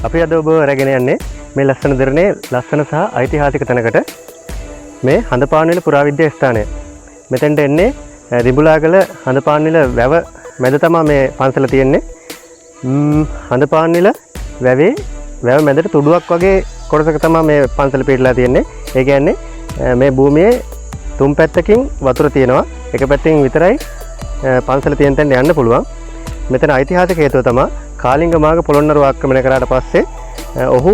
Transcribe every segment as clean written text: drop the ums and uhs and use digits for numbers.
අපි අද ඔබ රැගෙන යන්නේ මේ ලස්සන දිරණේ ලස්සන සහ ඓතිහාසික තැනකට. මේ හඳපාන්විල පුරාවිද්‍යා ස්ථානය. මෙතෙන්ට එන්නේ දිඹුලාගල හඳපාන්විල වැව මැද තමයි මේ පන්සල තියෙන්නේ. හඳපාන්විල වැවේ වැව මැදට තුඩුවක් වගේ කොටසක තමයි මේ පන්සල පිටලා තියෙන්නේ. ඒ කියන්නේ මේ භූමියේ තුන් පැත්තකින් වතුර තියෙනවා. එක පැත්තකින් විතරයි පන්සල තියෙන තැනට යන්න පුළුවන්. මෙතන ඓතිහාසික හේතුව තමයි කාලිංග මාඝ පොළොන්නරුව ආක්‍රමණය කරාට පස්සේ ඔහු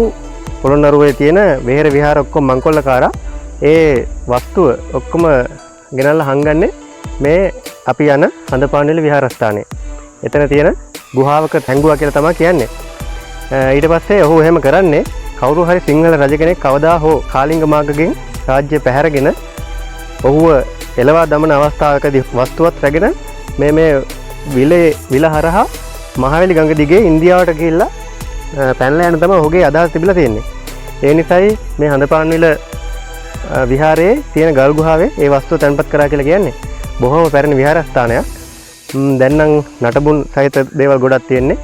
පොළොන්නරුවේ තියෙන විහෙර විහාර ඔක්කොම මංකොල්ලකාරා ඒ වස්තුව ඔක්කොම ගෙනල්ලා හංගන්නේ මේ අපි යන හඳපාන්විල විහාරස්ථානයේ. එතන තියෙන ගුහාවක තැංගුවා කියලා තමයි කියන්නේ. ඊට පස්සේ ඔහු එහෙම කරන්නේ කවුරු හරි සිංහල රජ කෙනෙක් කවදා හෝ කාලිංග මාඝගෙන් රාජ්‍ය පැහැරගෙන ඔහුව එළවා දමන අවස්ථාවකදී වස්තුවත් රැගෙන මේ විල හරහා මහවැලි ගඟ දිගේ ඉන්දියාවට ගිහිල්ලා පැනලා යන තමයි ඔහුගේ අදහස් තිබිලා තියෙන්නේ. ඒ නිසායි මේ හඳපාන්විල විහාරයේ තියෙන ගල් ගුහාවේ ඒ වස්තුව තැන්පත් කරා කියලා කියන්නේ. බොහොම පැරණි විහාරස්ථානයක්. දැන් නම් නටබුන් සහිත දේවල් ගොඩක් තියෙන්නේ.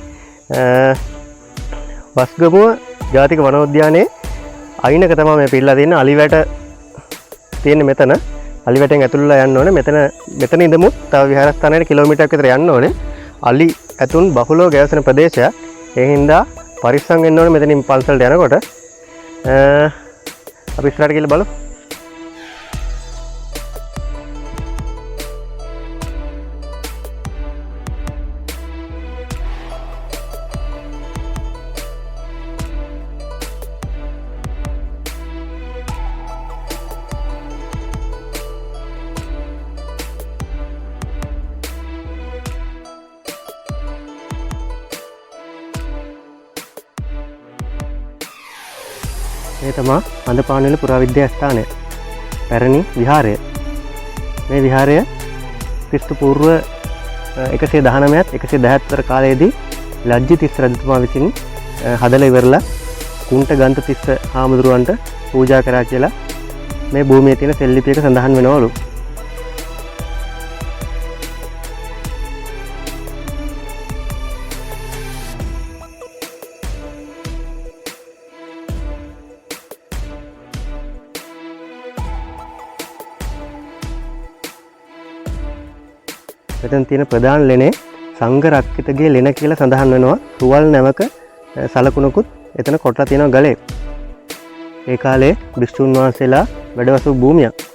වස්ගමුව ජාතික වනෝද්‍යානයේ අයිනක තමයි මේ පිළිලා තියෙන අලිවැට තියෙන්නේ මෙතන. අලිවැටෙන් ඇතුළලා යන්න ඕනේ. මෙතන ඉඳමුත් තව විහාරස්ථානයට කිලෝමීටරයක් විතර යන්න ඕනේ. අලි ඇතුන් බහුලව ගැවසෙන ප්‍රදේශයක්. ඒ හින්දා පරිස්සම් වෙන්න ඕනේ මෙතනින් පන්සලට යනකොට. අපි ඉස්සරහට ගිහලා බලමු. මේ තමයි හඳපාන්විල පුරාවිද්‍යා ස්ථානය. පැරණි විහාරය. මේ විහාරය ක්‍රිස්තු පූර්ව 119ත් 117 කාලයේදී ලජ්ජිතිස්ස රජතුමා විසින් හදලා ඉවරලා කුන්ට ගන්තතිස්ස හාමුදුරුවන්ට පූජා කරා කියලා මේ භූමියේ තියෙන සෙල්ලිපියක සඳහන් වෙනවලු. මෙතන තියෙන ප්‍රධාන ලෙනේ සංඝ රක්කිතගේ ලෙන කියලා සඳහන් වෙනවා. රුවල් නැවක සලකුණකුත් එතන කොටලා තියෙනවා ගලේ. ඒ කාලේ භික්ෂුන් වහන්සේලා වැඩවසු භූමියක්.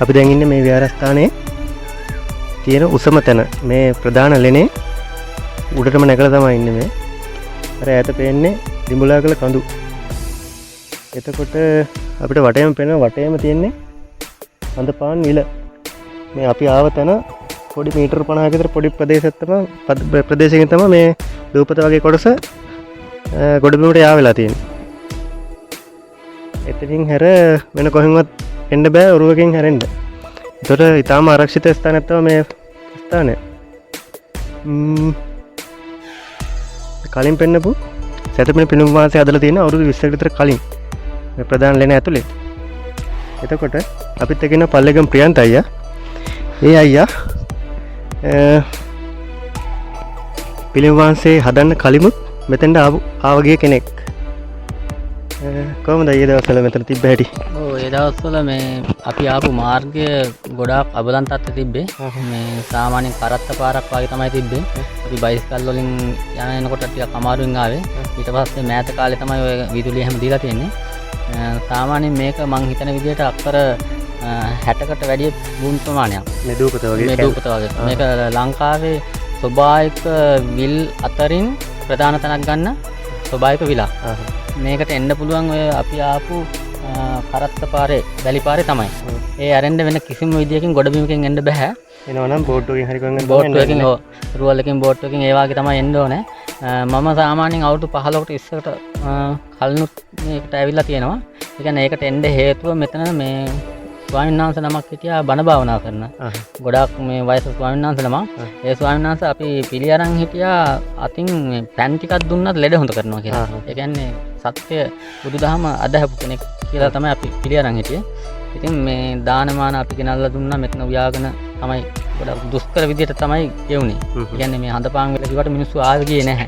අපි දැන් ඉන්නේ මේ විහාරස්ථානයේ තියෙන උසම තැන. මේ ප්‍රධාන ලෙනේ උඩටම නැගලා තමයි ඉන්නේ මේ. අර ඈත පේන්නේ දිඹුලාගල කඳු. එතකොට අපිට වටේම පේන වටේම තියෙන්නේ හඳපාන්විල. මේ අපි ආව තැන පොඩි මීටර 50ක විතර පොඩි ප්‍රදේශයකින් තමයි මේ දූපත වගේ කොටස ගොඩබිමට යා වෙලා තියෙන්නේ. එතනින් හැර වෙන කොහෙන්වත් එන්න බෑ ඔරුවකින් හැරෙන්න. ඒතකොට ඊටාම ආරක්ෂිත ස්ථානයක් තමයි මේ ස්ථානය. කලින් පෙන්නපු සැතපෙන පිළිම වාසය හදලා තියෙන අවුරුදු 20කට විතර කලින් මේ ප්‍රධාන ලෙන ඇතුලේ. එතකොට අපිත් එක්ක ඉන්න පල්ලේගම ප්‍රියන්ත අයියා. ඒ අයියා පිළිම වාසය හදන්න කලිමුත් මෙතෙන්ට ආවගේ කෙනෙක්. කොහොමද ඒ දවස්වල මෙතන තිබ්බ හැටි? ඔව් ඒ දවස්වල මේ අපි ආපු මාර්ගය ගොඩාක් අබලන් තත්ත්වෙ තිබ්බේ. මේ සාමාන්‍යයෙන් කරත්ත පාරක් වගේ තමයි තිබ්බේ. අපි බයිසිකල් වලින් යනකොට ටිකක් අමාරුවෙන් ආවේ. ඊට පස්සේ මෑත කාලේ තමයි ඔය විදුලිය හැම දීලා තියෙන්නේ. සාමාන්‍යයෙන් මේක මං හිතන විදිහට අක්කර 60කට වැඩි භූමි ප්‍රමාණයක්. මේ දූපත වගේ. මේක ලංකාවේ ස්වභාවික විල් අතරින් ප්‍රධාන තැනක් ගන්න ස්වභාවික විලක්. මේකට එන්න පුළුවන් ඔය අපි ආපු කරත්ත පාරේ වැලි පාරේ තමයි. ඒ අරෙන්න වෙන කිසිම විදියකින් ගොඩබිමකින් එන්න බෑ. එනවනම් බෝට්ටුවකින් හරි ගන්න බෝට්ටුවකින් රුවල්ලකින් බෝට්ටුවකින් ඒ වගේ තමයි එන්න ඕනේ. මම සාමාන්‍යයෙන් අවුරුදු 15කට ඉස්සරට කලිනුත් මේකට ඇවිල්ලා තියෙනවා. ඒ කියන්නේ ඒකට එන්න හේතුව මෙතන මේ ස්වාමීන් වහන්සේ නමක් හිටියා බණ භාවනා කරන. ගොඩාක් මේ වයස ස්වාමීන් වහන්සේ නමක්. ඒ ස්වාමීන් වහන්සේ අපි පිළි අරන් හිටියා අතින් පැන් ටිකක් දුන්නත් ලෙඩ හොඳ කරනවා කියලා. ඒ කියන්නේ සත්‍ය බුදුදහම අදහපු කෙනෙක් කියලා තමයි අපි පිළි අරන් හිටියේ. ඉතින් මේ දානමාන අපි ගෙනල්ලා දුන්නා මෙතන උයාගෙන තමයි ගොඩක් දුෂ්කර විදියට තමයි ගෙවුනේ. ඒ කියන්නේ මේ හඳපාන් වෙලා කිව්වට මිනිස්සු ආවේ ගියේ නැහැ.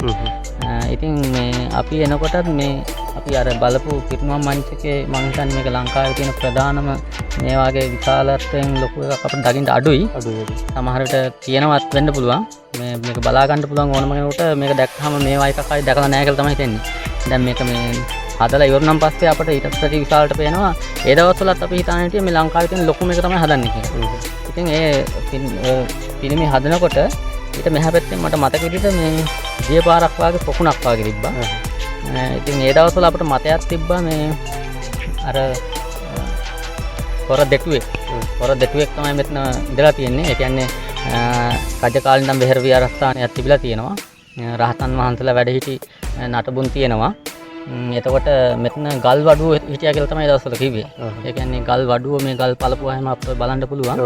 ඉතින් මේ අපි එනකොටත් මේ අපි අර බලපු පිරිනුවම් මංචකයේ මම හිතන්නේ මේක ලංකාවේ තියෙන ප්‍රධානම මේ වගේ විශාලත්වයෙන් ලොකු එකක් අපිට දකින්න අඩුයි. සමහර විට තියෙනවත් වෙන්න පුළුවන්. මේක බලා ගන්න පුළුවන් ඕනම කෙනෙකුට මේක දැක්කම මේවා එකක් හරි දැකලා නැහැ කියලා තමයි හිතෙන්නේ. දැන් මේක මේ හදලා ඉවරනම් පස්සේ අපිට ඊටත් වැඩි විශාලට පේනවා. ඒ දවස්වලත් අපි හිතාගෙන හිටියේ මේ ලංකාවේ තියෙන ලොකුම එක තමයි හදන්නේ කියලා. ඉතින් ඒ පිළිමේ හදනකොට ඊට මෙහා පැත්තෙන් මට මතක විදිහට මේ දිය පාරක් වගේ පොකුණක් වගේ තිබ්බා. ඉතින් ඒ දවස්වල අපිට මතයක් තිබ්බා මේ අර පොර දෙටුවෙක් තමයි මෙතන ඉඳලා තියෙන්නේ. ඒ කියන්නේ රජ කාලේ ඉඳන් බෙහෙර විහාරස්ථානයක් තිබිලා තියෙනවා. රහතන් වහන්සේලා වැඩ සිටි නටබුන් තියෙනවා. එතකොට මෙතන ගල් වඩුව හිටියා කියලා තමයි දවස්වල කිව්වේ. ඒ කියන්නේ ගල් වඩුව මේ ගල් පළපුවාම අපිට බලන්න පුළුවන්.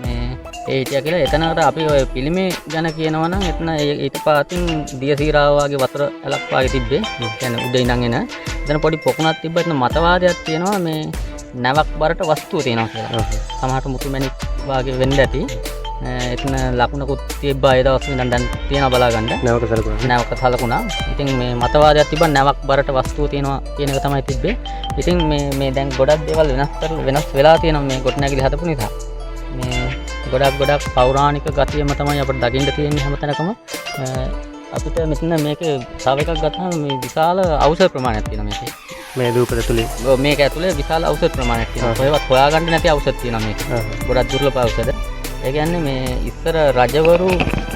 මේ ඒ හිටියා කියලා එතනකට අපි ඔය පිළිමේ ගැන කියනවා නම් එතන ඊට පාතින් දියසීරාව වගේ වතුර ඇලක් වගේ තිබ්බේ. කියන්නේ උඩ ඉඳන් එන. එතන පොඩි පොකුණක් තිබ්බා. එතන මතවාදයක් තියෙනවා මේ නැවක් බරට වස්තුව තියෙනවා කියලා. සමහරට මුතුමැණික් වගේ වෙන්න ඇති. එතන ලකුණකුත් තිබ්බා ඒ දවස්වල ඉඳන් දැන් තියෙනවා බලා ගන්න. නැවක සලකුණා. ඉතින් මේ මතවාදයක් තිබ්බා නැවක් බරට වස්තුව තියෙනවා කියන එක තමයි තිබ්බේ. ඉතින් මේ දැන් ගොඩක් දේවල් වෙනස් වෙලා තියෙනවා මේ ගොඩනැගිලි හදපු නිසා. මේ ගොඩක් පෞරාණික ගතියම තමයි අපිට දකින්න තියෙන්නේ හැමතැනකම. අපිට මෙතන මේක තව එකක් ගත්තාම මේ විශාල ඖෂධ ප්‍රමාණයක් තියෙනවා මේකේ. මේ දූපත ඇතුලේ. මේක ඇතුලේ විශාල ඖෂධ ප්‍රමාණයක් තියෙනවා. කොහෙවත් හොයාගන්න නැති ඖෂධ තියෙනවා මේක. ගොඩක් දුර්ලභ ඖෂධ. ඒ කියන්නේ මේ ඉස්සර රජවරු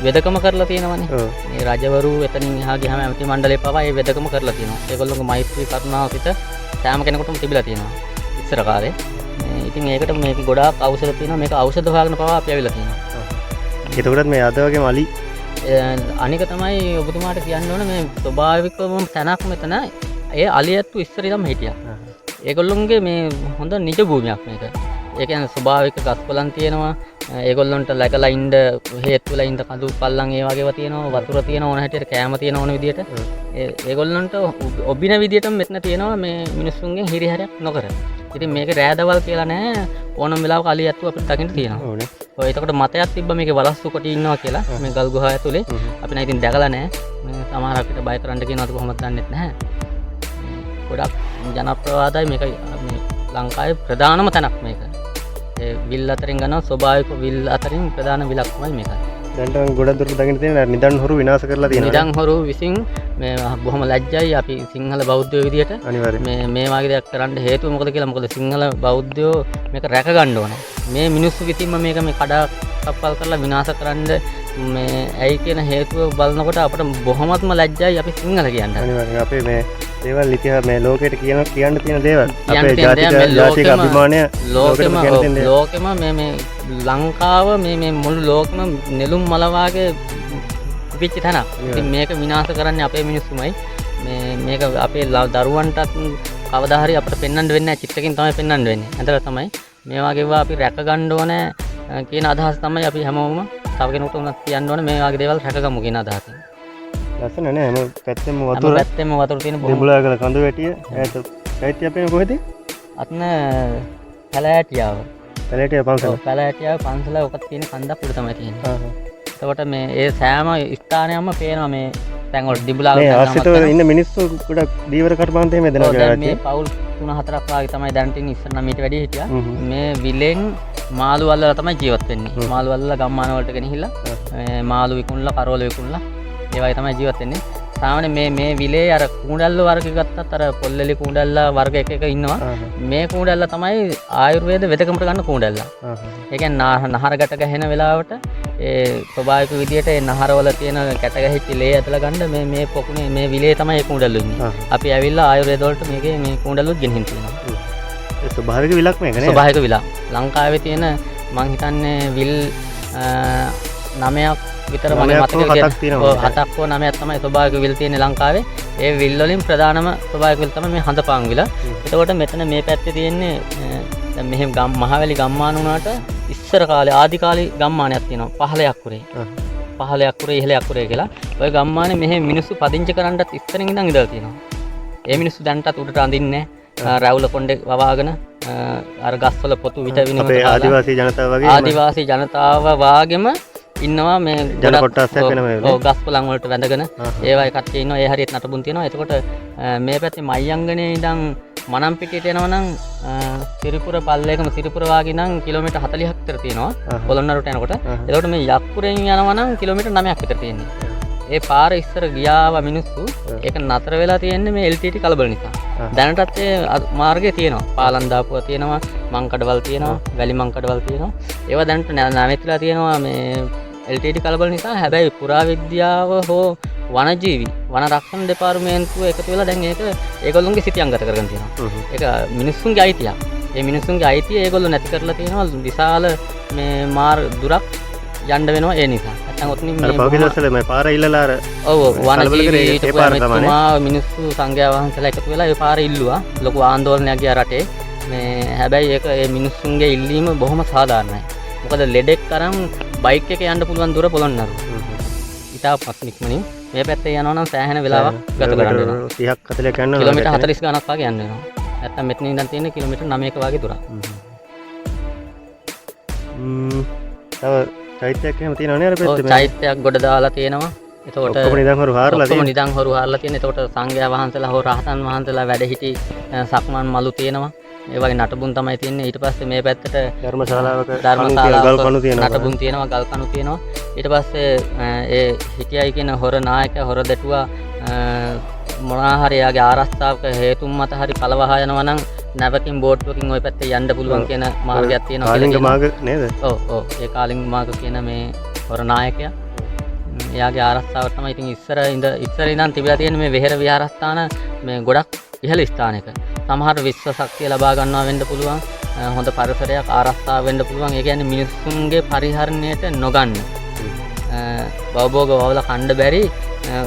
වෙදකම කරලා තියෙනවනේ. මේ රජවරු එතනින් එහා ගියාම ඇමති මණ්ඩලය පවා ඒ වෙදකම කරලා තියෙනවා. ඒගොල්ලෝගේ මෛත්‍රී කරුණාව පිට සෑම කෙනෙකුටම තිබිලා තියෙනවා. ඉස්සර කාලේ. ඉතින් ඒකට මේක ගොඩාක් ඖෂධ තියෙනවා. මේක ඖෂධ හොයාගෙන පවා අපි ඇවිල්ලා තියෙනවා. එතකොටත් මේ අද වගේ මලි අනික තමයි ඔබතුමාට කියන්න ඕන මේ ස්වභාවිකවම තැනක් මෙතන ඒ අලියැත්තු ඉස්සර ඉඳන්ම හිටියා. ඒගොල්ලොන්ගේ මේ හොඳ නිජ භූමියක් මේක. ඒ කියන්නේ ස්වභාවික ගස්කොලන් තියෙනවා. ඒගොල්ලොන්ට läගලා ඉන්න හේතු වෙලා ඉන්න කඳු පල්ලම් ඒ වගේව තියෙනවා. වතුර තියෙනවා ඕන හැටියට කෑම තියෙන ඕන විදියට. ඒගොල්ලොන්ට ඔබින විදියටම මෙතන තියෙනවා මේ මිනිස්සුන්ගෙන් හිරිහැරයක් නොකර. ඉතින් මේක රෑදවල් කියලා නෑ ඕනම වෙලාවක අලියැත්තු අපිට දකින්න තියෙනවා. ඔය එතකොට මතයක් තිබ්බා මේකේ වලස්සු කොටි ඉන්නවා කියලා මේ ගල් ගුහා ඇතුලේ. අපි නම් ඉතින් දැකලා නෑ. මේ සමහර අපිට බය කරන්න කියනවාද කොහොමද දන්නෙත් නැහැ. ගොඩක් ජනප්‍රවාදයි මේක මේ ලංකාවේ ප්‍රධානම තැනක් මේක. ඒ විල් අතරින් ගන්නවා ස්වභාවික විල් අතරින් ප්‍රධාන විලක් තමයි මේක. දැන් ගොඩක් දුරට දකින්න තියෙන නිදන් හොරු විනාශ කරලා තියෙනවා. නිදන් හොරු විසින් මේ බොහොම ලැජ්ජයි අපි සිංහල බෞද්ධයෝ විදියට මේ වගේ දෙයක් කරන්න හේතුව මොකද කියලා. මොකද සිංහල බෞද්ධයෝ මේක රැක ගන්න ඕනේ. මේ මිනිස්සු විසින්ම මේක මේ කඩා කප්පල් කරලා විනාශ කරන්න මේ ඇයි කියන හේතුව බලනකොට අපිට බොහොමත්ම ලැජ්ජයි අපි සිංහල කියන්නේ. අනිවාර්යෙන් අපේ මේ දේවල් ඉතිහාස මේ ලෝකෙට කියන්න තියෙන දේවල් අපේ ජාතික අභිමානය ලෝකෙම මේ ලංකාව මේ මුළු ලෝකෙම නෙළුම් මල වාගේ පිච්ච තැනක්. ඉතින් මේක විනාශ කරන්නේ අපේ මිනිස්සුමයි. මේක අපේ දරුවන්ටත් කවදා හරි අපිට පෙන්වන්න වෙන්නේ නැහැ. චිත්තකින් තමයි පෙන්වන්න වෙන්නේ. ඇතර තමයි මේ වගේ ඒවා අපි රැක ගන්න ඕනේ කියන අදහස තමයි අපි හැමෝම තව කෙනෙකුට උනත් කියන්න ඕනේ මේ වගේ දේවල් රැකගමු කියන අදහස. ලස්සන නේ හැම පැත්තෙම වතුර තියෙන බිඹුලාගල කඳු වැටිය ඈත චෛත්‍ය අපේ කොහෙද? අත්න පැලෑටියාව. පැලෑටියාව පන්සල ඔක තියෙන කන්දක් උඩ තමයි තියෙන්නේ. එතකොට මේ ඒ සෑම ස්ථානයක්ම පේනවා මේ තැන් වල දිඹුලාගල ආසිත ඉන්න මිනිස්සු ගොඩක් දීවර කර්මාන්තයේ මේ දෙනවා. මේ පවුල් 3-4ක් වගේ තමයි දැන් තියෙන. ඉස්සර නම් ඊට වැඩි හිටියා. මේ විලෙන් මාළු අල්ලලා තමයි ජීවත් වෙන්නේ. මාළු අල්ලලා ගම්මාන වලට ගෙනහිල්ලා මාළු විකුණලා කරවල විකුණලා ඒ වගේ තමයි ජීවත් වෙන්නේ. සාමාන්‍ය මේ විලේ අර කුණ්ඩල්ල වර්ග ගත්තත් අර පොල්ලෙලි කුණ්ඩල්ල වර්ග එක ඉන්නවා. මේ කුණ්ඩල්ල තමයි ආයුර්වේද වෙදකමට ගන්න කුණ්ඩල්ල. ඒ කියන්නේ නහර ගැට ගහන වෙලාවට ඒ ස්වභාවික විදියට ඒ නහරවල තියෙන කැට ගැහිච්ච ලේ ඇදලා ගන්න මේ පොකුණේ මේ විලේ තමයි ඒ කුණ්ඩලු ඉන්නේ. අපි ඇවිල්ලා ආයුර්වේද වලට මේකේ මේ කුණ්ඩලුත් ගෙනහින් තියෙනවා. ඒ ස්වභාවික විලක් මේක නේද? ස්වභාවික විලක්. ලංකාවේ තියෙන මං හිතන්නේ විල් 9ක් විතර මගේ මතකයේ 7ක් හෝ 9ක් තමයි ස්වභාවික විල් තියෙන්නේ ලංකාවේ. ඒ විල් වලින් ප්‍රධානම ස්වභාවික විල් තමයි මේ හඳපාන් විල. එතකොට මෙතන මේ පැත්තේ තියෙන්නේ දැන් මෙහෙම මහවැලි ගම්මාන වුණාට ඉස්සර කාලේ ආදි කාලේ ගම්මානයක් තියෙනවා 15ක් කුරේ. 15ක් කුරේ 11ක් කුරේ කියලා. ওই ගම්මානේ මෙහෙම මිනිස්සු පදිංචි කරන්නත් ඉස්සරින් ඉඳන් ඉඳලා තියෙනවා. ඒ මිනිස්සු දැන්ටත් උඩට අඳින්නේ රැවුල කොණ්ඩේ වවාගෙන අර ගස්වල පොතු විට විනිමත අපේ ආදිවාසී ජනතාව වගේ ආදිවාසී ජනතාව වාගෙම ඉන්නවා මේ ජන කොටසක් වෙනම ඔව් ගස් පොළන් වලට වැඳගෙන ඒවයි කට්ටිය ඉන්නවා ඒ හරියට නටබුන් තියෙනවා. එතකොට මේ පැත්තේ මයංගනේ ඉඳන් මනම්පිටියට යනවා නම් සිරිපුර පල්ලේකම සිරිපුර වාගේ නම් කිලෝමීටර් 40ක් විතර තියෙනවා පොළොන්නරුවට යනකොට. එතකොට මේ යක්කුරෙන් යනවා නම් කිලෝමීටර් 9ක් විතර තියෙන්නේ. ඒ පාර ඉස්සර ගියාව මිනිස්සු ඒක නතර වෙලා තියෙන්නේ මේ LTT කලබල නිසා. දැනටත් ඒ මාර්ගය තියෙනවා. පාලම් දාපුවා තියෙනවා, මංකඩවල් තියෙනවා, වැලි මංකඩවල් තියෙනවා. ඒවා දැනට නැවතිලා තියෙනවා මේ LTT කලබල නිසා. හැබැයි පුරාවිද්‍යාව හෝ වනජීවි වන රක්ෂණ දෙපාර්තමේන්තුව එකතු වෙලා දැන් ඒක ඒගොල්ලොන්ගේ සිතියංගත කරගෙන තියෙනවා. ඒක මිනිස්සුන්ගේ අයිතියක්. ඒ මිනිස්සුන්ගේ අයිතිය ඒගොල්ලෝ නැති කරලා තියෙනවා. විශාල මේ දුරක් යන්න වෙනවා ඒ නිසා. නැත්නම් ඔතනින් මේ පෞද්ගලිකවල මේ පාර ඉල්ලලා අර ඔව් වනජීවී මෙතුමා මිනිස්සු සංඝයා වහන්සේලා එකතු වෙලා ඒ පාර ඉල්ලුවා. ලොකු ආందోලනයක් ගියා රටේ. මේ හැබැයි ඒක ඒ මිනිස්සුන්ගේ ඉල්ලීම බොහොම සාධාරණයි. මොකද ලෙඩෙක් තරම් බයික් එකේ යන්න පුළුවන් දුර පොළොන්නරු. ඉතාලපත් ඉක්මනින් මේ පැත්තේ යනවා නම් සෑහෙන වෙලාවක් ගත කරන්න වෙනවා. 30ක් 40ක් යනවා. කිලෝමීටර් 40 ගණක් වගේ යන්න වෙනවා. නැත්නම් මෙතන ඉඳන් තියෙන කිලෝමීටර් 9ක වගේ දුරක්. තව චෛත්‍යයක් එහෙම තියෙනවනේ අර පැත්තේ. ඔව් චෛත්‍යයක් ගොඩ දාලා තියෙනවා. එතකොට ඔක්කොම නිදන් හොරු හාරලා තියෙනවා. ඔක්කොම නිදන් හොරු හාරලා තියෙනවා. එතකොට සංඝයා වහන්සේලා හෝ රහතන් වහන්සේලා වැඩ සිටි සක්මන් මලු තියෙනවා. ඒ වගේ නටබුන් තමයි තියෙන්නේ. ඊට පස්සේ මේ පැත්තට ධර්මශාලාවක ගල්කණු තියෙනවා. නටබුන් තියෙනවා, ගල්කණු තියෙනවා. ඊට පස්සේ ඒ හිටියයි කියන හොර නායකයා හොර දෙටුවා මොනවා හරි යාගේ ආරක්ෂාවක හේතුන් මත හරි කලවහා යනවා නම් නැවකින් බෝට්ටුවකින් ওই පැත්තේ යන්න පුළුවන් කියන මාර්ගයක් තියෙනවා. කාලිංග මාර්ග නේද? ඔව් ඔව්. ඒ කාලිංග මාර්ග කියන මේ හොර නායකයා එයාගේ ආරක්ෂාවට තමයි ඉතින් ඉස්සර ඉඳන් තිබිලා තියෙන මේ වෙහෙර විහාරස්ථාන මේ ගොඩක් ඉහළ ස්ථානයක. සමහර විශ්ව ශක්තිය ලබා ගන්නවා වෙන්න පුළුවන්. හොඳ පරිසරයක් ආරක්ෂා වෙන්න පුළුවන්. ඒ කියන්නේ මිනිස්සුන්ගේ පරිහරණයට නොගන්න. බවභෝග වවල කණ්ඩ බැරි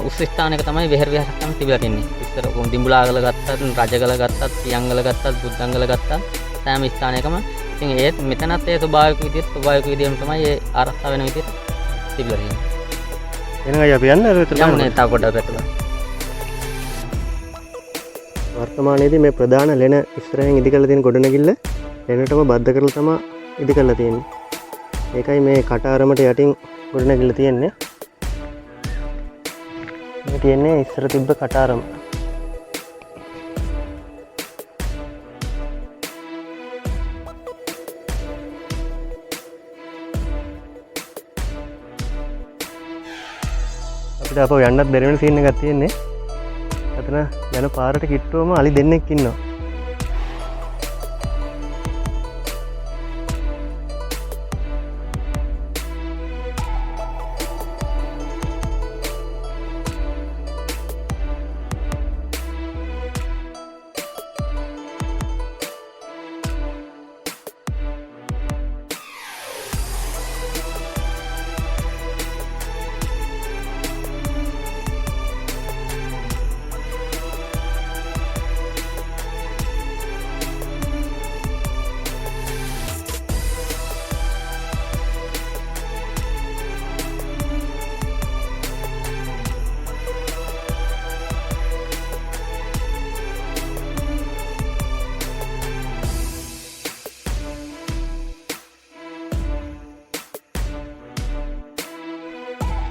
උස් ස්ථානයක තමයි වෙහෙර විහාරස්ථාන තිබිලා තින්නේ. ඉස්සර දිඹුලාගල ගත්තත්, රජගල ගත්තත්, පියංගල ගත්තත්, බුද්ධංගල ගත්තත් සෑම ස්ථානයකම ඉතින් ඒත් මෙතනත් ඒ ස්වභාවික විදියම තමයි ඒ ආරක්ෂා වෙන විදියට තිබිලා තියෙන්නේ. එනගයි අපි යන්න යන්නේ තව කොට පැත්තට. වර්තමානයේදී මේ ප්‍රධාන ලෙන ඉස්සරහින් ඉදි කරලා තියෙන ගොඩනැගිල්ල ලෙනටම බද්ධ කරලා තමයි ඉදි කරලා තියෙන්නේ. ඒකයි මේ කටාරමට යටින් ගොඩනැගිල්ල තියෙන්නේ. මේ තියෙන්නේ ඉස්සර තිබ්බ කටාරම. අපිට අපෝ යන්නත් බැරි වෙන සීන් එකක් තියෙන්නේ. අතන යන පාරට කිට්ටුවම අලි දෙන්නෙක් ඉන්නවා.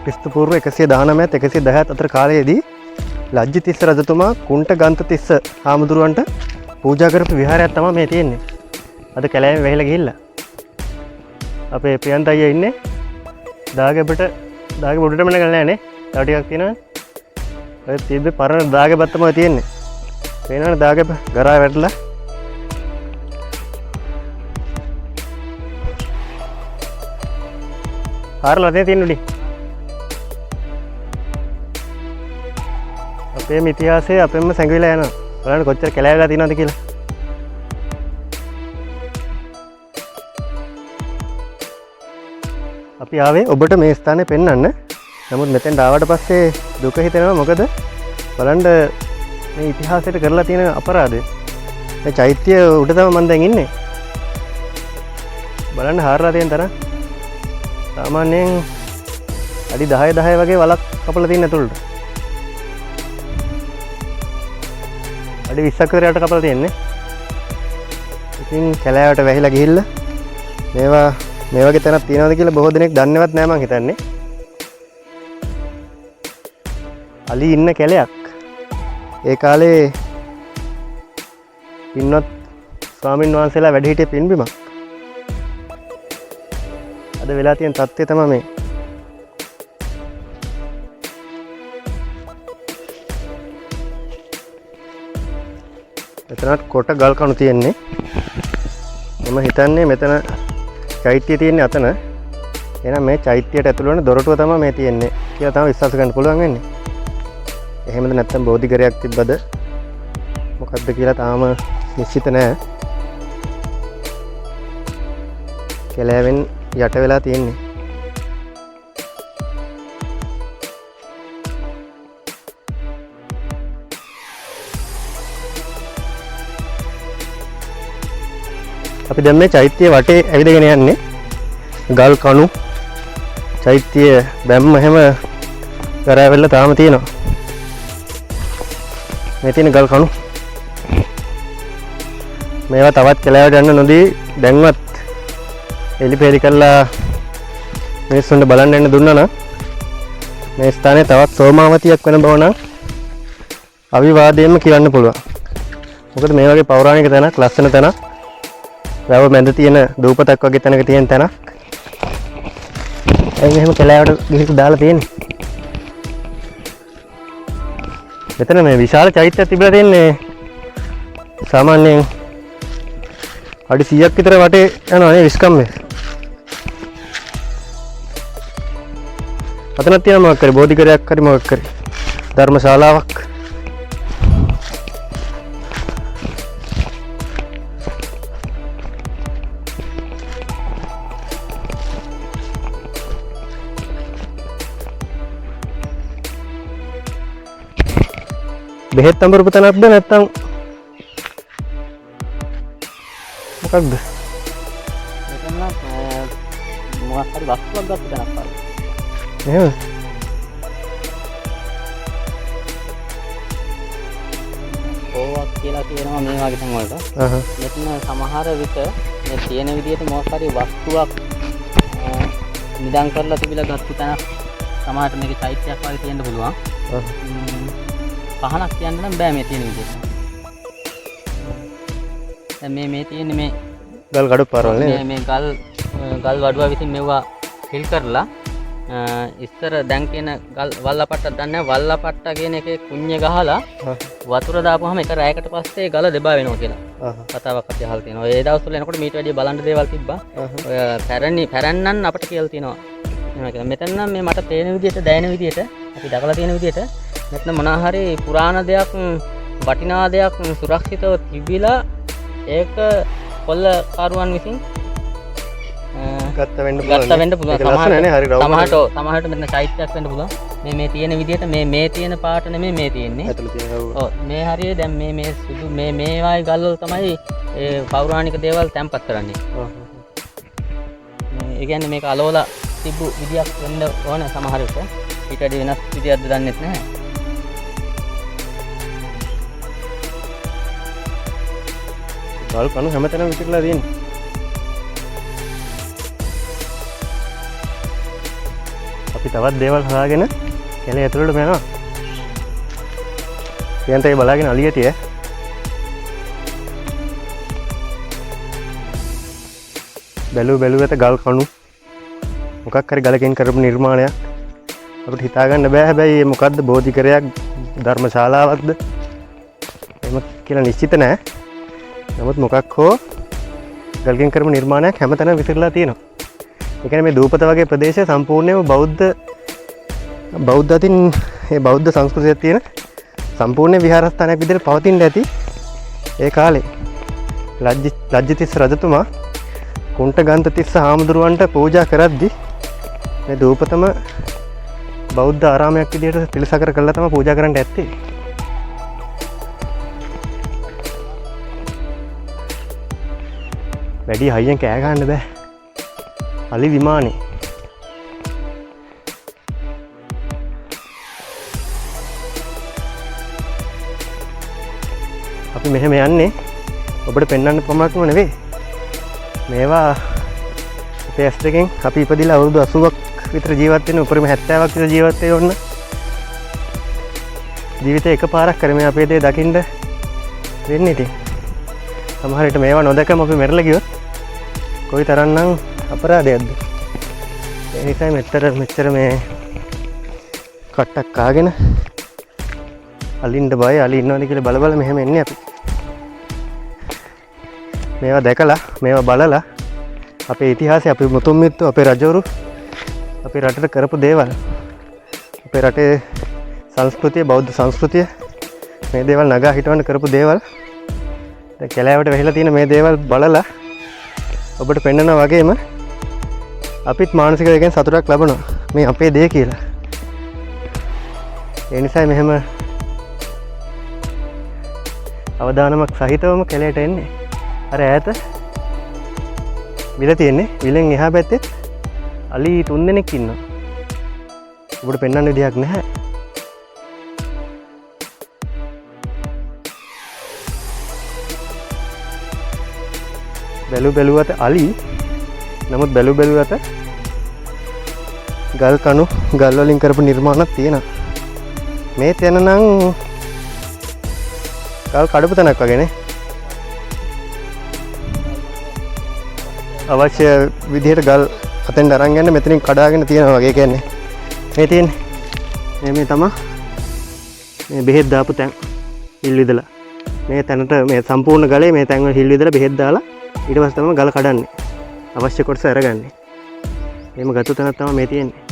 ක්‍රිස්තු පූර්ව 119ත් 110ත් අතර කාලයේදී ලජ්ජිතිස්ස රජතුමා කුණ්ට ගන්තතිස්ස හාමුදුරුවන්ට පූජා කරපු විහාරයක් තමයි මේ තියෙන්නේ. අද කැලෑවෙන් වැහිලා ගිහිල්ලා. අපේ ප්‍රියන්ත අයියා ඉන්නේ දාගෙබට දාගෙ බොඩටම නැගලා නැහැ නේ. තව ටිකක් තියෙනවා. ඔය තිබ්බේ පරණ දාගෙබත් තමයි තියෙන්නේ. පේනවනේ දාගෙබ ගරා වැටලා. හාරලා නැතේ තියෙන්නේ. අපේ ඉතිහාසයේ අපෙන්ම සැඟවිලා යනවා. බලන්න කොච්චර කැලෑවලා තියෙනවද කියලා. අපි ආවේ ඔබට මේ ස්ථානේ පෙන්වන්න. නමුත් මෙතෙන්ට ආවට පස්සේ දුක හිතෙනවා. මොකද බලන්න මේ ඉතිහාසයට කරලා තියෙන අපරාධය. මේ චෛත්‍ය උඩ තමයි මම දැන් ඉන්නේ. බලන්න හාරලා තියෙන තරම්. සාමාන්‍යයෙන් අඩි 10 වගේ වලක් කපලා තියෙන ඇතුළට. අඩි 20ක් විතර යට කපලා තියෙන්නේ. ඉතින් කැලෑවට වැහිලා ගිහිල්ලා මේවා මේ වගේ තැනක් තියෙනවද කියලා බොහෝ දෙනෙක් දන්නේවත් නැහැ මං හිතන්නේ. අලි ඉන්න කැලයක්. ඒ කාලේ පින්වත් ස්වාමින් වහන්සේලා වැඩ හිටිය පින්බිමක්. අද වෙලා තියෙන තත්ත්වය තමයි මේ. මෙතනත් කොට ගල් කණු තියෙන්නේ. මම හිතන්නේ මෙතන චෛත්‍ය තියෙන්නේ අතන. එහෙනම් මේ චෛත්‍යයට ඇතුළු වෙන දොරටුව තමයි මේ තියෙන්නේ කියලා තමයි විශ්වාස කරන්න පුළුවන් වෙන්නේ. එහෙමද නැත්නම් බෝධිගරයක් තිබ්බද මොකක්ද කියලා තාම නිශ්චිත නැහැ. කැලෑවෙන් යට වෙලා තියෙන්නේ. අපි දැන් මේ චෛත්‍ය වටේ ඇවිදගෙන යන්නේ. ගල් කණු චෛත්‍ය බැම්ම හැම කරාවෙල්ල තාම තියෙනවා. මේ තියෙන ගල් කණු මේවා තවත් කැලෑවට යන්න නොදී දැන්වත් එලිපෙලි කරලා මිනිස්සුන්ට බලන්න යන්න දුන්නා නම් මේ ස්ථානයේ තවත් සෝමාවතියක් වෙන බව නම් අවිවාදයෙන්ම කියන්න පුළුවන්. මොකද මේ වගේ පෞරාණික තැනක්, ලස්සන තැනක්, වැව මැද තියෙන දූපතක් වගේ තැනක තියෙන තැනක් ඇයි මෙහෙම කැලෑවට ගිහින් දාලා තියෙන්නේ? මෙතන මේ විශාල චෛත්‍යයක් තිබිලා තියෙන්නේ. සාමාන්‍යයෙන් අඩි 100ක් විතර වටේ යනවා නේ විස්කම්මේ. අතනක් තියෙන මොකක් කරේ බෝධිගරයක් හරි මොකක් කරේ ධර්මශාලාවක්. බෙහෙත් අඹරපු තැනක්ද නැත්නම් මොකක්ද? මෙතන මොකක් හරි වස්තුවක් ගත්ත තැනක් වගේ. එහෙම. ඕවක් කියලා කියනවා මේ වගේ තැන් වලට. මෙතන සමහර විට මේ තියෙන විදිහට මොකක් හරි වස්තුවක් නිදන් කරලා තිබිලා ගත්ත තැනක් සමහරට මේක චෛත්‍යයක් වගේ තියෙන්න පුළුවන්. පහනක් කියන්න නම් බෑ මේ තියෙන විදිහට. දැන් මේ තියෙන්නේ මේ ගල් කඩු පාරවල් නේද? මේ ගල් වඩුවා විසින් මෙවුවා ෆිල් කරලා ඉස්සර දැන් කියන ගල් වල්ලපට්ටක් දන්නේ නැහැ. වල්ලපට්ට කියන එකේ කුණ්‍ය ගහලා වතුර දාපුවාම එක රැයකට පස්සේ ගල දෙබා වෙනවා කියලා කතාවක් අපි අහලා තියෙනවා. ඒ දවස්වල එනකොට මීට වැඩිය බලන්න දේවල් තිබ්බා. ඔය පැරණන් අපිට කියලා තියෙනවා. මෙතන නම් මේ මට පේන විදිහට දැනෙන විදිහට අපි දැකලා තියෙන විදිහට මෙතන මොනවා හරි පුරාණ දෙයක් වටිනා දෙයක් සුරක්ෂිතව තිබිලා ඒක කොල්ලකරුවන් විසින් ගත්ත වෙන්න පුළුවන්. සමහරට මෙතන චෛත්‍යයක් වෙන්න පුළුවන්. මේ තියෙන විදිහට මේ තියෙන පාට නෙමෙයි මේ තියෙන්නේ. ඔව් මේ හරිය දැන් මේ සුදු මේ වගේ ගල්වල තමයි ඒ පෞරාණික දේවල් තැම්පත් කරන්නේ. ඒ කියන්නේ මේක අලෝලා තිබ්බු විදියක් වෙන්න ඕන සමහර විට. ඊට වඩා වෙනස් විදියක්ද දන්නෙත් නැහැ. ගල් කණු හැමතැනම විසිරලා තියෙන්නේ. අපි තවත් දේවල් හොයාගෙන කැලේ ඇතුළට යනවා. කියන්ට ඒ බලාගෙන අලියටිය. බැලුවෙත ගල් කණු මොකක් හරි ගලකින් කරපු නිර්මාණයක්. අපිට හිතා ගන්න බෑ හැබැයි මොකද්ද බෝධිකරයක් ධර්මශාලාවක්ද එහෙම කියලා නිශ්චිත නැහැ. නමුත් මොකක් හෝ ගල්කින් කරපු නිර්මාණයක් හැමතැනම විසිරලා තියෙනවා. ඒ කියන්නේ මේ දූපත වගේ ප්‍රදේශය සම්පූර්ණයෙන්ම බෞද්ධ අතින් ඒ බෞද්ධ සංස්කෘතියක් තියෙන සම්පූර්ණ විහාරස්ථානයක් විදිහට පවතින්න ඇති. ඒ කාලේ ලජ්ජිතිස්ස රජතුමා කුණ්ඨගන්තතිස්ස හාමුදුරුවන්ට පූජා කරද්දී මේ දූපතම බෞද්ධ ආරාමයක් විදිහට පිළිසකර කරලා තමයි පූජා කරන්න ඇත්තේ. වැඩි හයියෙන් කෑ ගන්න බෑ. අලි විමානේ. අපි මෙහෙම යන්නේ ඔබට පෙන්වන්න පමණක්ම නෙවෙයි. මේවා අපේ ඇස් දෙකෙන් අපි ඉපදිලා අවුරුදු 80ක් විතර ජීවත් වෙන උපරිම 70ක් විතර ජීවත් වෙන්න ඕන. ජීවිතේ එකපාරක් කරේ අපේ දේ දකින්න වෙන්නේ ඉතින්. සමහර විට මේවා නොදකම අපි මැරලා ගියොත් කොයි තරම්නම් අපරාධයක්ද. ඒ නිසා මෙච්චර මේ කට්ටක් කාගෙන අලින්ද බය අලි ඉන්නවද කියලා බල මෙහෙම එන්නේ අපි. මේවා දැකලා මේවා බලලා අපේ ඉතිහාසය අපේ මුතුන් මිත්තෝ අපේ රජවරු අපේ රටට කරපු දේවල් අපේ රටේ සංස්කෘතිය බෞද්ධ සංස්කෘතිය මේ දේවල් නගා හිටවන්න කරපු දේවල් දැන් කැලෑවට වෙහිලා තියෙන මේ දේවල් බලලා ඔබට පෙන්වනා වගේම අපිත් මානසික වේගෙන් සතුටක් ලබනවා මේ අපේ දේ කියලා. ඒ නිසා මෙහෙම අවදානමක් සහිතවම කැලෑට එන්නේ. අර ඈත විල තියෙන්නේ විලෙන් එහා පැත්තේ අලි 3 දෙනෙක් ඉන්නවා. ඔබට පෙන්වන්න විදියක් නැහැ. බැලුවට අලි නමුත් බැලුවට ගල් කණු ගල් වලින් කරපු නිර්මාණයක් තියෙනවා. මේ තැන නම් ගල් කඩපු තැනක් වගේනේ. අවශ්‍ය විදිහට ගල් අතෙන් අරන් යන්න මෙතනින් කඩාගෙන තියෙනවා වගේ. කියන්නේ මේ තියෙන්නේ මේ තමයි මේ බෙහෙත් දාපු තැන් හිල් විදලා මේ තැනට මේ සම්පූර්ණ ගලේ මේ තැන් වල හිල් විදලා බෙහෙත් දාලා ඊට පස්සේ තමයි ගල කඩන්නේ අවශ්‍ය කොටස අරගන්නේ. එහෙම ගත්ත තැනක් තමයි මේ තියෙන්නේ.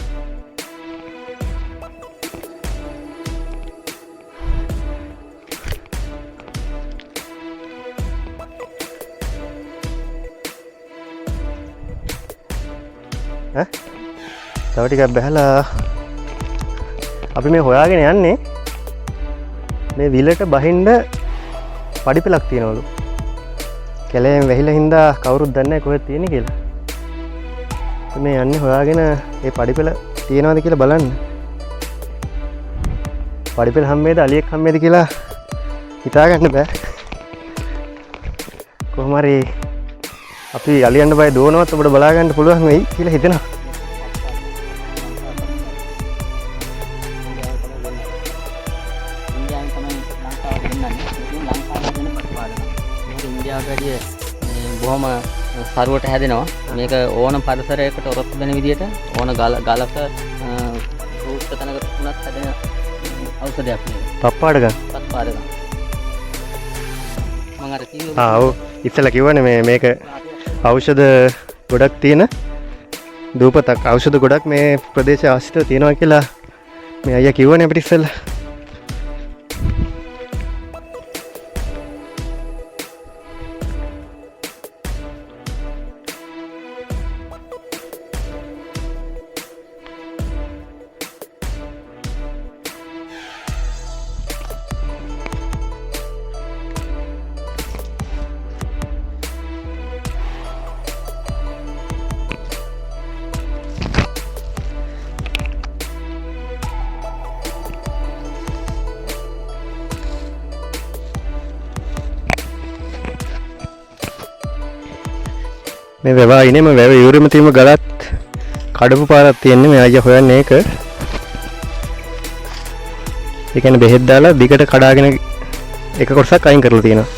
තව ටිකක් බැලලා අපි මේ හොයාගෙන යන්නේ මේ විලට බහින්න පඩිපෙලක් තියනවලු. කැලෑවෙන් වැහිලා හින්දා කවුරුත් දන්නේ නැහැ කොහෙද තියෙන්නේ කියලා. මේ යන්නේ හොයාගෙන මේ පඩිපෙල තියෙනවද කියලා බලන්න. පඩිපෙල හැම්මේද අලියෙක් හැම්මේද කියලා හිතා ගන්න බෑ. කොහොම හරි අපි අලියන්න බය දුවනවත් ඔබට බලා ගන්න පුළුවන් වෙයි කියලා හිතෙනවා. බොහොම සරුවට හැදෙනවා. මේක ඕන පරිසරයකට ඔරොත්තු දෙන විදිහට ඕන ගලක රූක්ෂ තැනකට තුනක් හැදෙන ඖෂධයක් මේක. පප්පාඩගම්. මම අර කිව්වා. ඔව් ඉස්සෙල්ලා කිව්වනේ මේක ඖෂධ ගොඩක් තියෙන දූපතක්. ඖෂධ ගොඩක් මේ ප්‍රදේශයේ ආශ්‍රිතව තියෙනවා කියලා මේ අයියා කිව්වනේ අපිට ඉස්සෙල්ලා. මේ වැවා ඉනේම වැව යූරෙම තියෙම ගලත් කඩපු පාරක් තියෙන්නේ. මේ අයියා හොයන්නේ ඒක. ඒ කියන්නේ බෙහෙත් දාලා දිගට කඩාගෙන එක කොටසක් අයින් කරලා තියෙනවා.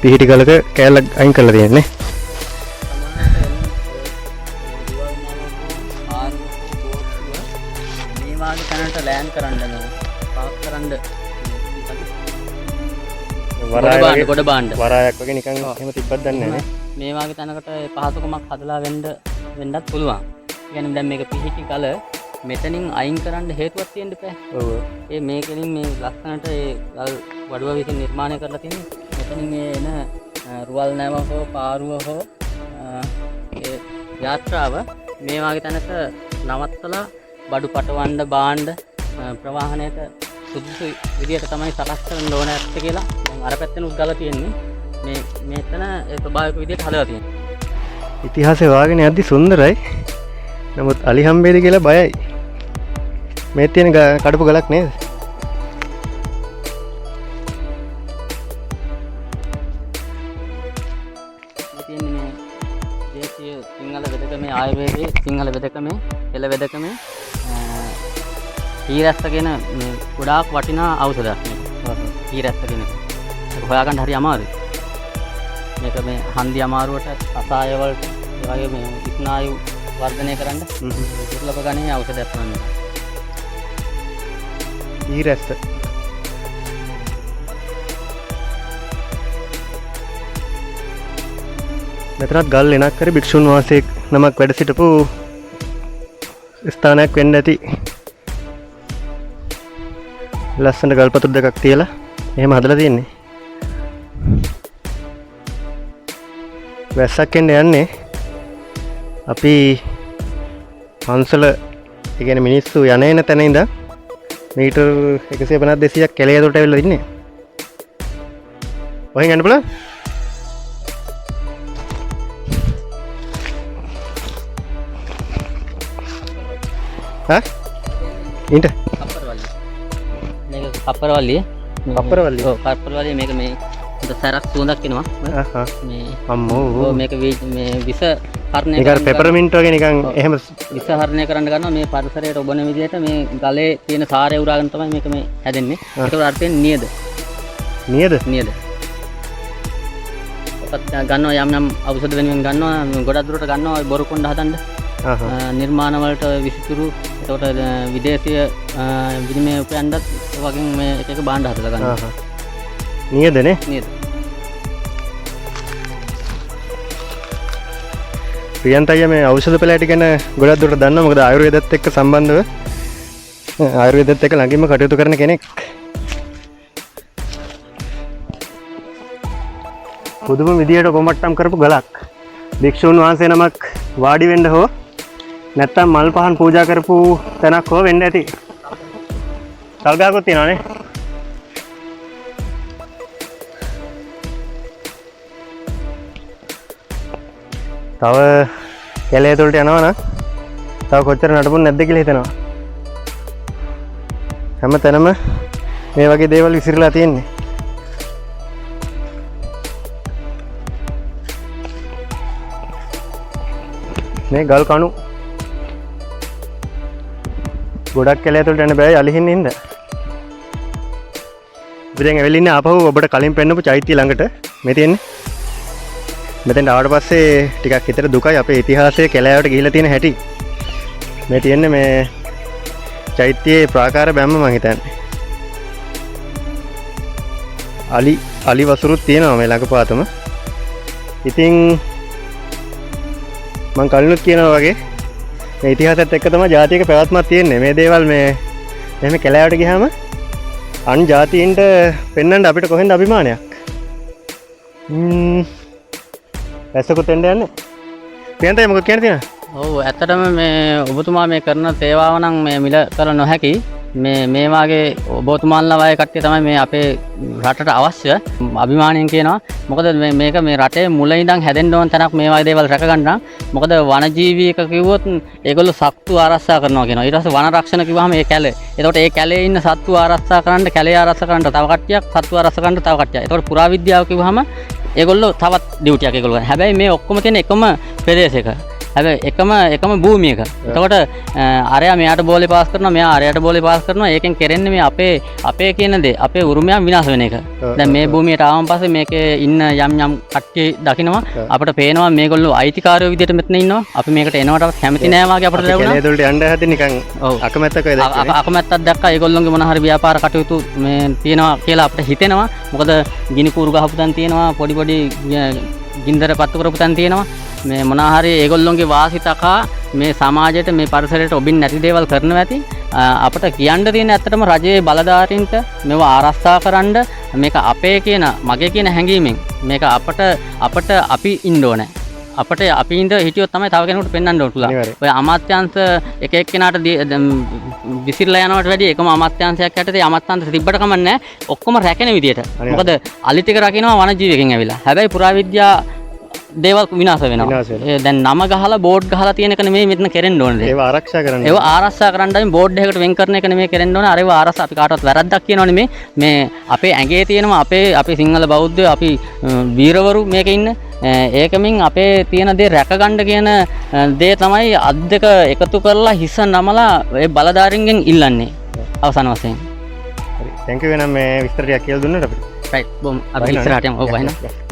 පිහිටි ගලක කෑල්ල අයින් කරලා තියෙන්නේ. මේ වාගේ තැනට ලෑන් කරන්න පාක් කරන්න ගොඩ බාණ්ඩ වරායක් වගේ නිකන් එහෙම තිබ්බත් දන්නේ නැහැ නේ. මේ වගේ තැනකට පහසුකමක් හදලා වෙන්නත් පුළුවන්. ඒ කියන්නේ දැන් මේක පිහිටි ගල මෙතනින් අයින් කරන්න හේතුවක් තියෙන්න බෑ. ඔව්. ඒ මේකෙනින් මේ ලස්සනට ඒ ගල් වඩුව විසින් නිර්මාණය කරලා තියෙන්නේ. මෙතනින් එන රුවල් නැව හෝ පාරුව හෝ ඒ යාත්‍රාව මේ වගේ තැනක නවත්තලා බඩු පටවන්න බාණ්ඩ ප්‍රවාහනයට සුදුසු විදියට තමයි සකස් කරන්න ඕන ඇත්ත කියලා. දැන් අර පැත්තෙන් උද්ගල තියෙන්නේ. මෙතන ඒ ස්වභාවික විදියට හදලා තියෙනවා. ඉතිහාසය වාගෙන යද්දි සුන්දරයි. නමුත් අලි හම්බේද කියලා බයයි. මේ තියෙන කඩපු ගලක් නේද? මේ තියෙන්නේ මේ දේශීය සිංහල වෙදකමේ ආයුර්වේදයේ සිංහල වෙදකමේ එළ වෙදකමේ හීරැස්ස කියන මේ ගොඩාක් වටිනා ඖෂධයක් මේක. හීරැස්ස කියන එක. ඒක හොයාගන්න හරි අමාරුයි. මේක මේ හන්දි අමාරුවට අසාය වලට ඒ වගේ මේ ස්නායු වර්ධනය කරන්න දුර්ලභ ගණයේ ඖෂධයක් තමයි. ඊරැස්ස. මෙතනත් ගල් එනක් කරි භික්ෂුන් වහන්සේ නමක් වැඩ සිටපු ස්ථානයක් වෙන්න ඇති. ලස්සන ගල්පතු දෙකක් තියලා එහෙම හදලා තියෙන්නේ. වැස්සක් එන්න යන්නේ අපි පන්සල ඒ කියන්නේ මිනිස්සු යන එන තැන ඉඳන් මීටර් 150 200ක් කැලේ ඇතුළට ඇවිල්ලා ඉන්නේ. ඔහෙන් යන්න බලන්න. හා? ඉන්න. කප්පරවල්ලිය. කප්පරවල්ලිය. ඔව් කප්පරවල්ලිය මේක මේ සරක් සුවඳක් එනවා. මේ අම්මෝ. ඔව් මේක මේ විස හරණය නිකන් පෙපරමින්ට් වගේ නිකන් එහෙම විස හරණය කරන්න ගන්නවා මේ පරිසරයට ඔබන විදිහට මේ ගලේ තියෙන සාරය උරාගෙන තමයි මේක මේ හැදෙන්නේ. ඒක අර්ථයෙන් නියද. නියද? නියද. ඔකත් ගන්නවා යම් යම් ඖෂධ වෙනුවෙන් ගන්නවා ගොඩක් දුරට ගන්නවා බොරු කොණ්ඩ හදන්න. නිර්මාණ වලට විසිතුරු එතකොට විදේශීය විනිමය උපයන්නත් වගේ මේ එක එක භාණ්ඩ හදලා ගන්නවා. නියදනේ? නියද. ප්‍රියන්තය මේ ඖෂධ පෙළට ගැන ගොඩක් දුරට දන්නවා. මොකද ආයුර්වේදත් එක්ක සම්බන්ධව ආයුර්වේදත් එක්ක ළඟින්ම කටයුතු කරන කෙනෙක්. පුදුම විදියට කොමට්ටම් කරපු ගලක්. භික්ෂුන් වහන්සේ නමක් වාඩි වෙන්න හෝ නැත්තම් මල් පහන් පූජා කරපු තැනක් හෝ වෙන්න ඇති. සල්ගාකුත් තියෙනවානේ. තව කැලේ ඇතුළට යනවා නම් තව කොච්චර නටපුන් නැද්ද කියලා හිතනවා. හැම තැනම මේ වගේ දේවල් විසිරලා තියෙන්නේ. මේ ගල් කණු ගොඩක් කැලේ ඇතුළට යන්න බෑ යලි හින්නින්ද. අපි දැන් ඇවිල්ලා ඉන්නේ ආපහු ඔබට කලින් පෙන්නපු චෛත්‍ය ළඟට. මේ තියෙන්නේ. මෙතෙන් ආවට පස්සේ ටිකක් හිතට දුකයි අපේ ඉතිහාසයේ කැලෑවට ගිහිලා තියෙන හැටි. මේ තියෙන්නේ මේ චෛත්‍යයේ ප්‍රාකාර බැම්ම මං හිතන්නේ. අලි වසුරුත් තියෙනවා මේ ළඟපාතම. ඉතින් මං කලිනුත් කියනවා වගේ මේ ඉතිහාසයත් එක්ක තමයි ජාතියක පැවැත්මක් තියෙන්නේ. මේ දේවල් මේ මෙහෙම කැලෑවට ගියාම අන් ජාතීන්ට පෙන්වන්න අපිට කොහෙන්ද අභිමානයක්? ඇස්සකුත් එන්න යන්නේ. පියන්තයි මොකක්ද කියන්න තියෙනවද? ඔව් ඇත්තටම මේ ඔබතුමා මේ කරන සේවාව නම් මේ මිල කර නොහැකි. මේ වාගේ ඔබතුමාලා වගේ කට්ටිය තමයි මේ අපේ රටට අවශ්‍ය. අභිමාණයෙන් කියනවා. මොකද මේක මේ රටේ මුල ඉඳන් හැදෙන්න ඕන තැනක් මේ වගේ දේවල් රැක ගන්න. මොකද වනජීවීක කිව්වොත් ඒගොල්ලෝ සත්තු ආරක්ෂා කරනවා කියනවා. ඊට පස්සේ වන රක්ෂණ කිව්වහම ඒ කැලේ. එතකොට ඒ කැලේ ඉන්න සත්තු ආරක්ෂා කරන්න, කැලේ ආරක්ෂා කරන්න තව කට්ටියක්, සත්තු ආරක්ෂා කරන්න තව කට්ටියක්. එතකොට පුරාවිද්‍යාව කිව්වහම ඒගොල්ලෝ තවත් ඩියුටියක් ඒගොල්ලෝ කරනවා. හැබැයි මේ ඔක්කොම තියෙන එකම ප්‍රදේශයක. හැබැයි එකම භූමියක. එතකොට අරයා මෙයාට බෝලේ පාස් කරනවා, මෙයා අරයාට බෝලේ පාස් කරනවා. ඒකෙන් කරන්නේ මේ අපේ කියන දේ, අපේ උරුමයන් විනාශ වෙන එක. දැන් මේ භූමියට ආවම පස්සේ මේකේ ඉන්න යම් කට්ටිය දකින්නවා අපිට පේනවා මේගොල්ලෝ අයිතිකාරයෝ විදිහට මෙතන ඉන්නවා. අපි මේකට එනවට කැමති නෑ වාගේ අපිට ලැබුණා. කැලේ වලට යන්න හැදෙන්නේ නිකන් අකමැත්තක දැක්කේ. අකමැත්තක් දැක්කා. ඒගොල්ලෝගේ මොන හරි ව්‍යාපාර කටයුතු මේ තියෙනවා කියලා අපිට හිතෙනවා. මොකද ගිනි කූරු ගහපු තැන් තියෙනවා, පොඩි ගින්දර පත්තු කරපු තැන් තියෙනවා. මේ මොනවා හරි ඒගොල්ලොන්ගේ වාසි තකා මේ සමාජයට මේ පරිසරයට ඔබින් නැති දේවල් කරනවා ඇති. අපිට කියන්න තියෙන ඇත්තටම රජයේ බලධාරීන්ට මේව ආරක්ෂා කරන්න මේක අපේ කියන මගේ කියන හැඟීමෙන් මේක අපට අපි ඉන්න ඕනේ. අපට අපි ඉඳ හිටියොත් තමයි තව කෙනෙකුට පෙන්වන්න ඕන පුළුවන්. ඔය අමාත්‍යාංශ එක එක්කෙනාට විසිරලා යනවට වැඩිය එකම අමාත්‍යාංශයක් යටතේ අමාත්‍යාංශ තිබ්බට කමක් නැහැ. ඔක්කොම රැකෙන විදියට. මොකද අලි ටික රකින්නවා වනජීවිකෙන් ඇවිල්ලා. හැබැයි පුරාවිද්‍යා දේවල් විනාශ වෙනවා. දැන් නම ගහලා බෝඩ් ගහලා තියෙන එක නෙමෙයි මෙතන කෙරෙන්න ඕනේ. ඒව ආරක්ෂා කරන්න. ඒව ආරක්ෂා කරන්නයි බෝඩ් එකකට වෙන් කරන එක නෙමෙයි කෙරෙන්න ඕනේ. අරේව ආරක්ෂා අපි කාටවත් වැරද්දක් කියනව නෙමෙයි. මේ අපේ ඇඟේ තියෙනවා අපේ සිංහල බෞද්ධයෝ අපි වීරවරු මේකේ ඉන්න. ඒකමින් අපේ තියෙන දේ රැකගන්න කියන දේ තමයි අත් දෙක එකතු කරලා හිස නමලා ඒ බලධාරීන්ගෙන් ඉල්ලන්නේ අවසාන වශයෙන්. හරි. thank you වෙනම් මේ විස්තර ටිකක් කියලා දුන්නට අපිට. right. බොම් අපි ඉස්සරහට යමු. ඔව් වහිනවා.